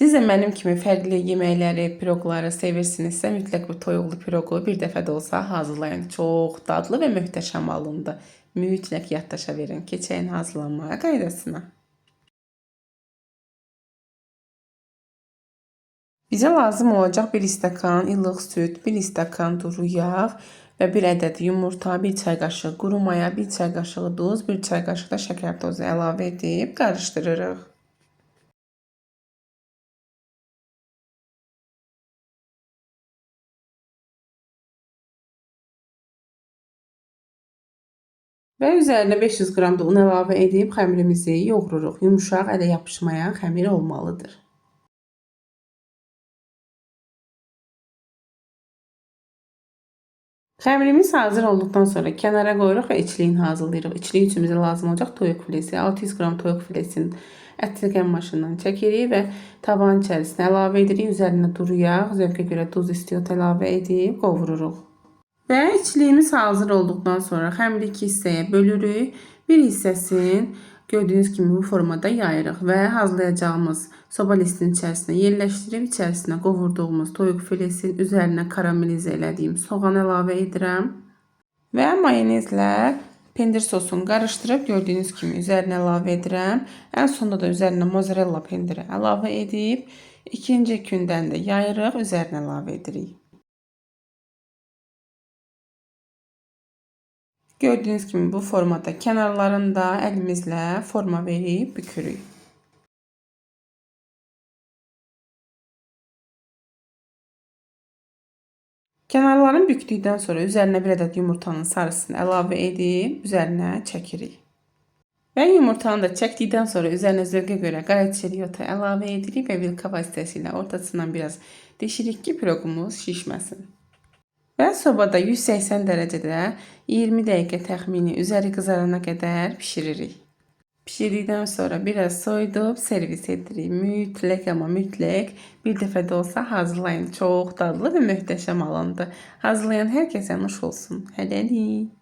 Siz də mənim kimi fərqli yeməkləri, piroqları sevirsinizsə, mütləq bu toyuqlu piroqu bir dəfə də olsa hazırlayın. Çox dadlı və möhtəşəm alındı. Mütləq yaddaşa verin. Keçəyin hazırlanma qaydasına. Bizə lazım olacaq 1 stəkan ilıq süd, 1 stəkan duru yağ və 1 ədəd yumurta, 1 çay qaşığı quru maya, 1 çay qaşığı duz, 1 çay qaşığı da şəkər tozu əlavə edib qarışdırırıq. Və üzərinə 500 qram da un əlavə edib xəmirimizi yoğururuq. Yumuşaq, ələ yapışmayan xəmir olmalıdır. Xəmirimiz hazır olduqdan sonra kənara qoyuruq və içliyini hazırlayırıq. İçlik üçün bizə lazım olacaq toyuq filesi. 600 qram toyuq filesinin ətini qəm maşından çəkirik və tavanın içərisinə əlavə edirik. Üzərinə duru yağ, zövqə görə duz istiot əlavə edib qovururuq. Və içliyimiz hazır olduqdan sonra xəmiri 2 hissəyə bölürük. Bir hissəsini gördüyünüz kimi bu formada yayırıq və hazırlayacağımız soba listinin içərisinə yerləşdirib içərisinə qovurduğumuz toyuq filesinin üzərinə karamelizə elədiyim soğan əlavə edirəm və mayonezlə pendir sosunu qarışdırıb gördüyünüz kimi üzərinə əlavə edirəm. Ən sonda da üzərinə mozzarella pendiri əlavə edib ikinci kündən də yayırıq, üzərinə əlavə edirik. Gördüyünüz kimi bu formada kənarlarında əlimizlə forma verib bükürük. Kənarlarını bükdükdən sonra üzərinə 1 ədəd yumurtanın sarısını əlavə edib üzərinə çəkirik. Və yumurtanı da çəkdikdən sonra üzərinə zövqə görə qara çeriyota əlavə edirik və vilka vasitəsilə ortasından biraz deşirik ki, piroqumuz şişməsin. Və sobada 180 dərəcədə 20 dəqiqə təxmini üzəri qızarana qədər pişiririk. Pişirdikdən sonra biraz soyudub servis edirik. Mütləq amma mütləq bir dəfə də olsa hazırlayın. Çox dadlı və möhtəşəm alındı. Hazırlayan hər kəsə nuş olsun. Hələlik.